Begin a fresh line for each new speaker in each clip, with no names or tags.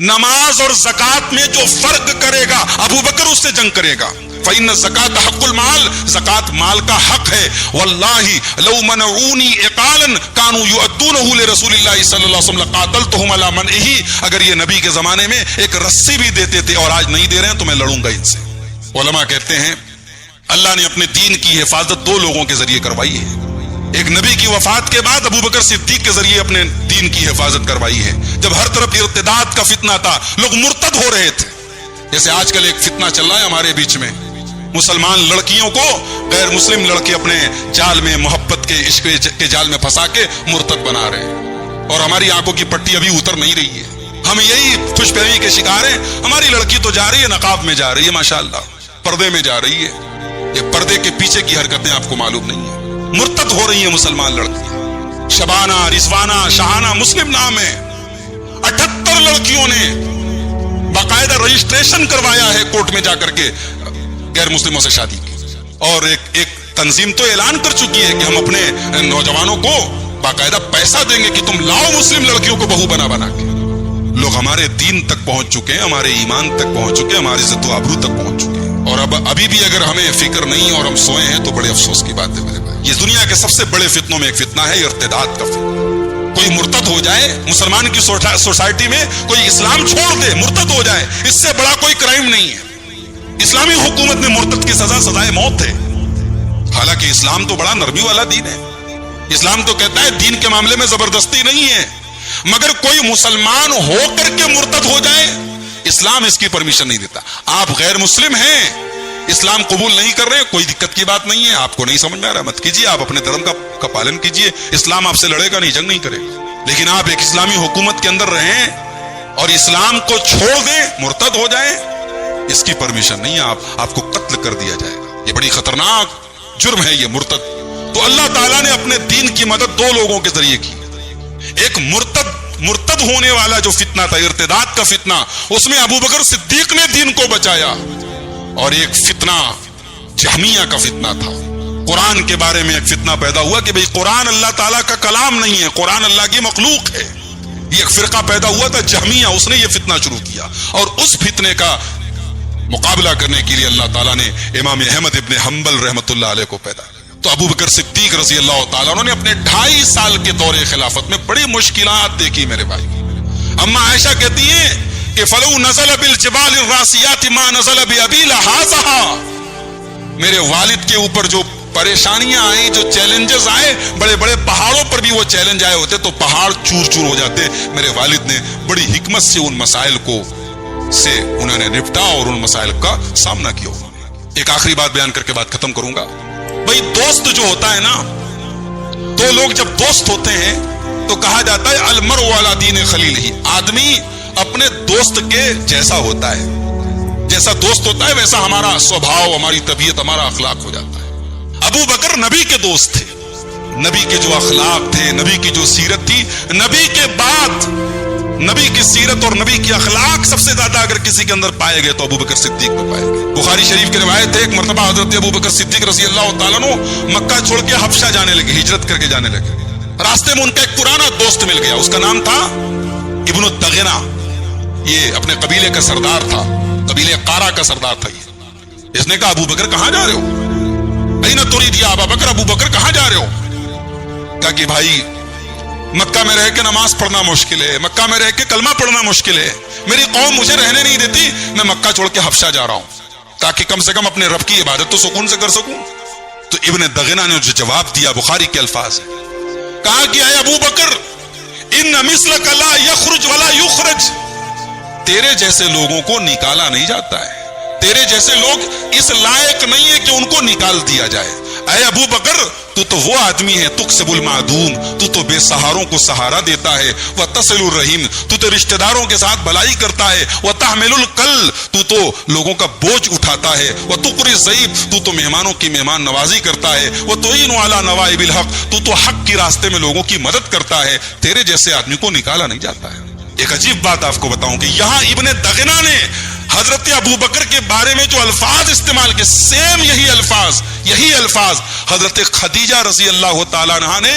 نماز اور زکات میں جو فرق کرے گا ابو بکر اس سے جنگ کرے گا. فإن الزکات حق المال، زکات مال کا حق ہے. واللہ لو منعونی اقالا کانوا یؤدونہ لرسول اللہ صلی اللہ علیہ وسلم لقاتلتہم علی منعہ. اگر یہ نبی کے زمانے میں ایک رسی بھی دیتے تھے اور آج نہیں دے رہے ہیں تو میں لڑوں گا ان سے. علماء کہتے ہیں اللہ نے اپنے دین کی حفاظت دو لوگوں کے ذریعے کروائی ہے. ایک نبی کی وفات کے بعد ابو بکر صدیق کے ذریعے اپنے دین کی حفاظت کروائی ہے. جب ہر طرف ارتداد کا فتنہ تھا، لوگ مرتد ہو رہے تھے. جیسے آج کل ایک فتنہ چل رہا ہے ہمارے بیچ میں، مسلمان لڑکیوں کو غیر مسلم لڑکے اپنے جال میں، محبت کے عشق کے جال میں پھنسا کے مرتد بنا رہے ہیں، اور ہماری آنکھوں کی پٹی ابھی اتر نہیں رہی ہے. ہم یہی خوش فہمی کے شکار ہیں. ہماری لڑکی تو جا رہی ہے، نقاب میں جا رہی ہے، ماشاءاللہ پردے میں جا رہی ہے. یہ پردے کے پیچھے کی حرکتیں آپ کو معلوم نہیں ہیں. مرتد ہو رہی ہیں مسلمان لڑکیاں. شبانہ، رضوانہ، شہانہ مسلم نام ہے. 78 لڑکیوں نے باقاعدہ رجسٹریشن کروایا ہے کورٹ میں جا کر کے غیر مسلموں سے شادی کی. اور ایک تنظیم تو اعلان کر چکی ہے کہ ہم اپنے نوجوانوں کو باقاعدہ پیسہ دیں گے کہ تم لاؤ مسلم لڑکیوں کو بہو بنا بنا کے. لوگ ہمارے دین تک پہنچ چکے ہیں، ہمارے ایمان تک پہنچ چکے ہیں، ہماری عزت و آبرو تک پہنچ چکے ہیں. اور ابھی بھی اگر ہمیں فکر نہیں اور ہم سوئے ہیں تو بڑے افسوس کی بات ہے میرے بھائی. یہ دنیا کے سب سے بڑے فتنوں میں ایک فتنہ ہے ارتداد کا فتنہ. کوئی مرتد ہو جائے مسلمان کی سوسائٹی میں، کوئی اسلام چھوڑ دے، مرتد ہو جائے، اس سے بڑا کوئی کرائم نہیں ہے. اسلامی حکومت میں مرتد کی سزا سزائے موت ہے. حالانکہ اسلام تو بڑا نرمی والا دین ہے. اسلام تو کہتا ہے دین کے معاملے میں زبردستی نہیں ہے. مگر کوئی مسلمان ہو کر کے مرتد ہو جائے، اسلام اس کی پرمیشن نہیں دیتا. آپ غیر مسلم ہیں، اسلام قبول نہیں کر رہے، کوئی دقت کی بات نہیں ہے. آپ کو نہیں سمجھ میں آ رہا، مت کیجیے، آپ اپنے دھرم کا پالن کیجیے. اسلام آپ سے لڑے گا نہیں، جنگ نہیں کرے گا. لیکن آپ ایک اسلامی حکومت کے اندر رہیں اور اسلام کو چھوڑ دیں، مرتد ہو جائیں، اس کی پرمیشن نہیں ہے. آپ کو قتل کر دیا جائے گا. یہ بڑی خطرناک جرم ہے یہ مرتد. تو اللہ تعالیٰ نے اپنے دین کی مدد دو لوگوں کے ذریعے کی. ایک مرتد ہونے والا جو فتنہ تھا، ارتداد کا فتنہ، اس میں ابو بکر صدیق نے دین کو بچایا. اور ایک فتنہ جہمیہ کا فتنہ تھا. قرآن کے بارے میں ایک فتنہ پیدا ہوا کہ بھئی قرآن اللہ تعالیٰ کا کلام نہیں ہے، قرآن اللہ کی مخلوق ہے. یہ ایک فرقہ پیدا ہوا تھا جہمیہ، اس نے یہ فتنہ شروع کیا. اور اس فتنے کا مقابلہ کرنے کے لیے اللہ تعالیٰ نے امام احمد ابن حنبل رحمۃ اللہ علیہ کو پیدا کیا. تو ابو بکر صدیق رضی اللہ تعالیٰ عنہ نے اپنے 2.5 سال کے دور خلافت میں بڑی مشکلات دیکھی میرے بھائی. اما عائشہ کہتی ہیں کہ فلو نزل بالجبال الراسیات ما نزل بابی لہذا. میرے والد کے اوپر جو پریشانیاں آئیں، جو چیلنجز آئے، بڑے بڑے پہاڑوں پر بھی وہ چیلنج آئے ہوتے تو پہاڑ چور چور ہو جاتے. میرے والد نے بڑی حکمت سے ان مسائل کو انہوں نے نپٹا اور ان مسائل کا سامنا کیا. ایک آخری بات بیان کر کے بات ختم کروں گا. بھئی دوست جو ہوتا ہے نا، دو لوگ جب دوست ہوتے ہیں تو کہا جاتا ہے المرء علی دین خلیلہ. آدمی اپنے دوست کے جیسا ہوتا ہے، جیسا دوست ہوتا ہے ویسا ہمارا سوبھاؤ، ہماری طبیعت، ہمارا اخلاق ہو جاتا ہے. ابو بکر نبی کے دوست تھے. نبی کے جو اخلاق تھے، نبی کی جو سیرت تھی، نبی کے بعد نبی کی سیرت اور نبی کی اخلاق سب سے زیادہ اگر کسی کے اندر پائے گئے تو ابو بکر صدیق میں پائے گئے. بخاری شریف کی روایت ہے، ایک مرتبہ حضرت ابو بکر صدیق رضی اللہ تعالیٰ عنہ مکہ چھوڑ کے حبشہ جانے لگے، ہجرت کر کے جانے لگے. راستے میں ان کا ایک پرانا دوست مل گیا، اس کا نام تھا ابن الدغنہ. یہ اپنے قبیلے کا سردار تھا، قبیلے قارا کا سردار تھا. اس نے کہا ابو بکر کہاں جا رہے ہو؟ اینا ترید یا ابا بکر، ابو بکر کہاں جا رہے ہو؟ کہا کہ بھائی مکہ میں رہ کے نماز پڑھنا مشکل ہے، مکہ میں رہ کے کلمہ پڑھنا مشکل ہے، میری قوم مجھے رہنے نہیں دیتی، میں مکہ چھوڑ کے حبشہ جا رہا ہوں تاکہ کم سے کم اپنے رب کی عبادت تو سکون سے کر سکوں. تو ابن دغنہ نے جو جواب دیا بخاری کے الفاظ ہے، کہا کہ اے ابو بکر ان مثلک لا یخرج ولا یخرج. تیرے جیسے لوگوں کو نکالا نہیں جاتا ہے، تیرے جیسے لوگ اس لائق نہیں ہے کہ ان کو نکال دیا جائے. اے ابو بکر تو وہ آدمی ہے تقسب المعدوم، تو بے سہاروں کو سہارا دیتا ہے. وتصل الرحیم، تو رشتہ داروں کے ساتھ بھلائی کرتا ہے. وتحمل الکل، تو لوگوں کا بوجھ اٹھاتا ہے. وتقری الضیف، تو مہمانوں کی مہمان نوازی کرتا ہے. وتعین علی نوائب الحق، تو حق کے راستے میں لوگوں کی مدد کرتا ہے. تیرے جیسے آدمی کو نکالا نہیں جاتا ہے. ایک عجیب بات آپ کو بتاؤں کہ یہاں ابن دغنہ نے حضرت ابو بکر کے بارے میں جو الفاظ استعمال کے، سیم یہی الفاظ حضرت خدیجہ رضی اللہ تعالیٰ عنہا نے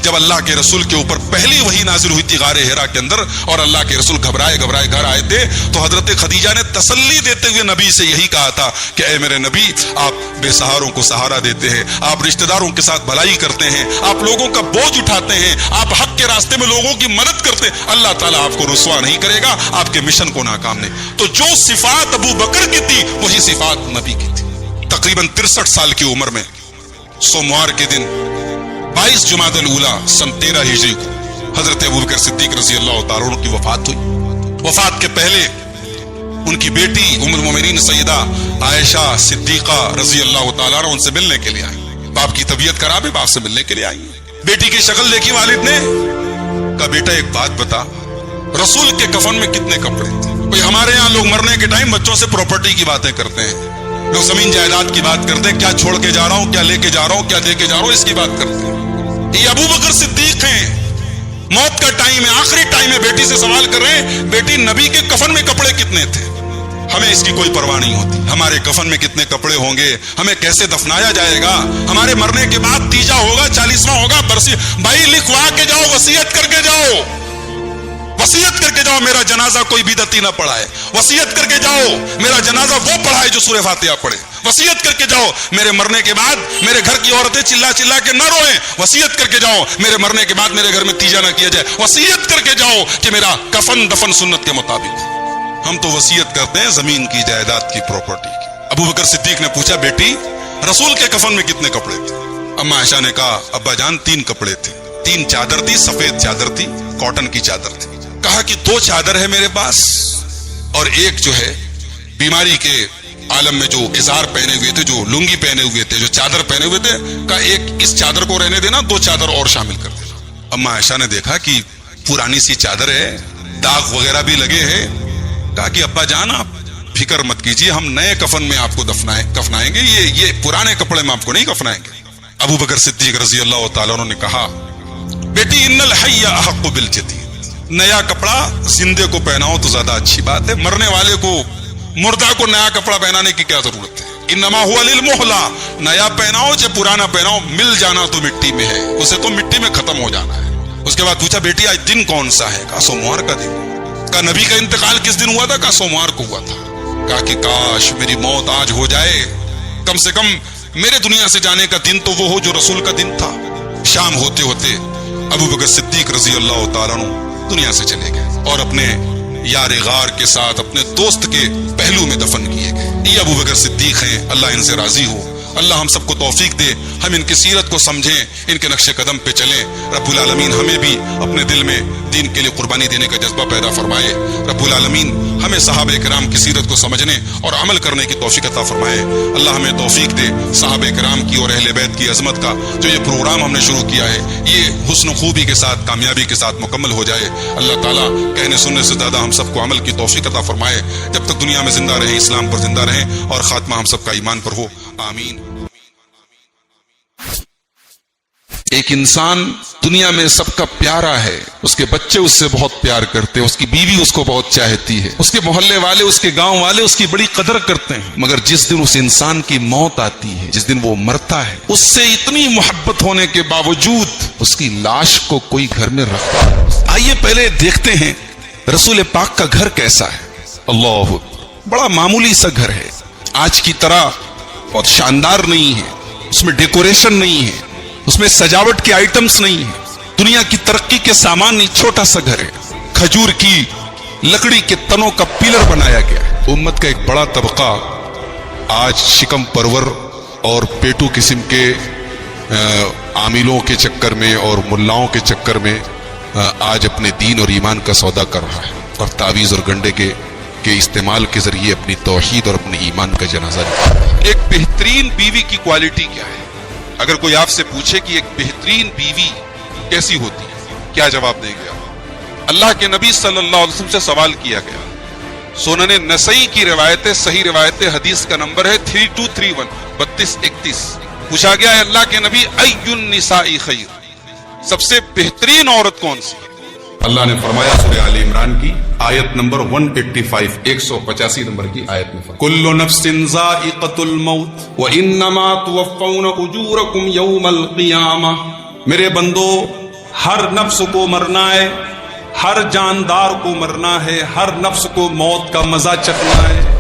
جب اللہ کے رسول کے اوپر پہلی وحی نازل ہوئی تھی غار ہرا کے اندر اور اللہ کے رسول گھبرائے گھر آئے تھے تو حضرت خدیجہ نے تسلی دیتے ہوئے نبی سے یہی کہا تھا کہ اے میرے نبی، آپ بے سہاروں کو سہارا دیتے ہیں، آپ رشتہ داروں کے ساتھ بھلائی کرتے ہیں، آپ لوگوں کا بوجھ اٹھاتے ہیں، آپ حق کے راستے میں لوگوں کی مدد کرتے ہیں، اللہ تعالیٰ آپ کو رسوا نہیں کرے گا، آپ کے مشن کو ناکام نہیں۔ تو جو صفات ابو بکر کی تھی وہی صفات نبی کی تھی۔ تقریباً 63 سال کی عمر میں سوموار کے دن 22 جمادی الاولیٰ سن 13 ہجری کو حضرت ابو بکر صدیق رضی اللہ تعالیٰ عنہ کی وفات ہوئی۔ وفات کے پہلے ان کی بیٹی ام المومنین سیدہ عائشہ صدیقہ رضی اللہ تعالیٰ عنہ ان سے ملنے کے لیے آئی۔ باپ کی طبیعت خراب ہے، باپ سے ملنے کے لیے آئی۔ بیٹی کی شکل دیکھی والد نے، کہا بیٹا ایک بات بتا، رسول کے کفن میں کتنے کپڑے تھے؟ کوئی ہمارے ہاں لوگ مرنے کے ٹائم بچوں سے پراپرٹی کی باتیں کرتے ہیں، لوگ زمین جائیداد کی بات کرتے ہیں، کیا چھوڑ کے جا رہا ہوں، کیا لے کے جا رہا ہوں، کیا دے کے جا رہا ہوں، اس کی بات کرتے ہیں۔ یہ ابو بکر صدیق ہیں، موت کا ٹائم ہے، آخری ٹائم ہے، بیٹی سے سوال کر رہے ہیں بیٹی نبی کے کفن میں کپڑے کتنے تھے؟ ہمیں اس کی کوئی پرواہ نہیں ہوتی، ہمارے کفن میں کتنے کپڑے ہوں گے، ہمیں کیسے دفنایا جائے گا، ہمارے مرنے کے بعد تیجا ہوگا، 40واں ہوگا، برسی بھائی لکھوا کے جاؤ، وصیت کر کے جاؤ، وصیت کر کے جاؤ میرا جنازہ کوئی بدعتی نہ پڑھائے، وصیت کر کے جاؤ میرا جنازہ وہ پڑھائے جو سورہ فاتحہ پڑھے، وصیت کر کے جاؤ میرے مرنے کے بعد میرے گھر کی عورتیں چلا چلا کے نہ روئیں، وصیت کر کے جاؤ میرے مرنے کے بعد میرے گھر میں تیجا نہ کیا جائے، وصیت کر کے جاؤ کہ میرا کفن دفن سنت کے مطابق ہو۔ ہم تو وصیت کرتے ہیں زمین کی، جائیداد کی، پراپرٹی کی۔ ابو بکر صدیق نے پوچھا بیٹی رسول کے کفن میں کتنے کپڑے تھے؟ اما عائشہ نے کہا ابا جان 3 کپڑے تھے، 3 چادر تھی، سفید چادر تھی، کاٹن کی چادر تھی۔ کہا کہ 2 چادر ہے میرے پاس اور ایک جو ہے بیماری کے عالم میں جو ازار پہنے ہوئے تھے، جو لنگی پہنے ہوئے تھے، جو چادر پہنے ہوئے تھے، کہا ایک اس چادر کو رہنے دینا، 2 چادر اور شامل کر دینا۔ اما عائشہ نے دیکھا کہ پرانی سی چادر ہے، داغ وغیرہ بھی لگے ہیں، کہا کہ ابا جان آپ فکر مت کیجیے، ہم نئے کفن میں آپ کو کفنائیں گے، یہ پرانے کپڑے میں آپ کو نہیں کفنائیں گے۔ ابو بکر صدیق رضی اللہ تعالیٰ عنہ نے کہا بیٹی ان الحی احق بالجدید، نیا کپڑا زندے کو پہناؤ تو زیادہ اچھی بات ہے، مرنے والے کو، مردہ کو نیا کپڑا پہنانے کی کیا ضرورت ہے؟ انما هو للمحلہ، نیا پہناؤ چاہے پرانا پہناؤ، مل جانا تو مٹی میں ہے، اسے تو مٹی میں ختم ہو جانا ہے۔ اس کے بعد پوچھا بیٹی آج دن کون سا ہے؟ کہا سوموار کا دن۔ کہا نبی کا انتقال کس دن ہوا تھا؟ کہا سوموار کو ہوا تھا۔ کہا کہ کاش میری موت آج ہو جائے، کم سے کم میرے دنیا سے جانے کا دن تو وہ ہو جو رسول کا دن تھا۔ شام ہوتے ہوتے ابو بکر صدیق رضی اللہ تعالیٰ عنہ دنیا سے چلے گئے اور اپنے یار غار کے ساتھ اپنے دوست کے پہلو میں دفن کیے گئے۔ یہ ابو بکر صدیق ہیں، اللہ ان سے راضی ہو، اللہ ہم سب کو توفیق دے، ہم ان کی سیرت کو سمجھیں، ان کے نقش قدم پہ چلیں۔ رب العالمین ہمیں بھی اپنے دل میں دین کے لیے قربانی دینے کا جذبہ پیدا فرمائے۔ رب العالمین ہمیں صحابہ کرام کی سیرت کو سمجھنے اور عمل کرنے کی توفیق عطا فرمائے۔ اللہ ہمیں توفیق دے صحابہ کرام کی اور اہل بیت کی عظمت کا جو یہ پروگرام ہم نے شروع کیا ہے یہ حسن و خوبی کے ساتھ، کامیابی کے ساتھ مکمل ہو جائے۔ اللہ تعالیٰ کہنے سننے سے زیادہ ہم سب کو عمل کی توفیق عطا فرمائے۔ جب تک دنیا میں زندہ رہیں اسلام پر زندہ رہیں اور خاتمہ ہم سب کا ایمان پر ہو، آمین۔ ایک انسان دنیا میں سب کا پیارا ہے، اس کے بچے اس سے بہت پیار کرتے ہیں، اس کی بیوی اس کو بہت چاہتی ہے، اس کے محلے والے، اس کے گاؤں والے اس کی بڑی قدر کرتے ہیں، مگر جس دن اس انسان کی موت آتی ہے، جس دن وہ مرتا ہے، اس سے اتنی محبت ہونے کے باوجود اس کی لاش کو کوئی گھر میں رکھتا ہے۔ آئیے پہلے دیکھتے ہیں رسول پاک کا گھر کیسا ہے۔ اللہ بڑا معمولی سا گھر ہے، آج کی طرح بہت شاندار نہیں ہے، اس میں ڈیکوریشن نہیں ہے، اس میں سجاوٹ کے آئٹمز نہیں ہیں، دنیا کی ترقی کے سامان نہیں، چھوٹا سا گھر ہے، کھجور کی لکڑی کے تنوں کا پیلر بنایا گیا ہے۔ امت کا ایک بڑا طبقہ آج شکم پرور اور پیٹو قسم کے عاملوں کے چکر میں اور ملاؤں کے چکر میں آج اپنے دین اور ایمان کا سودا کر رہا ہے اور تعویذ اور گنڈے کے استعمال کے ذریعے اپنی توحید اور اپنے ایمان کا جنازہ نکالتا ہے۔ ایک بہترین بیوی کی کوالٹی کیا ہے؟ اگر کوئی آپ سے پوچھے کہ ایک بہترین بیوی کیسی ہوتی ہے، کیا جواب دیں گے آپ؟ اللہ کے نبی صلی اللہ علیہ وسلم سے سوال کیا گیا، سنن نسائی کی روایت، صحیح روایت، حدیث کا نمبر ہے 3231 3231۔ پوچھا گیا ہے اللہ کے نبی ای النساء خیر، سب سے بہترین عورت کون سی ہے؟ اللہ نے فرمایا سورہ آل عمران کی آیت نمبر 185 185 نمبر کی آیت میں، کل نفس ذائقۃ الموت وانما توفون اجورکم یوم القیامہ۔ میرے بندو
ہر نفس کو مرنا ہے، ہر جاندار کو مرنا ہے، ہر نفس کو موت کا مزہ چکھنا ہے۔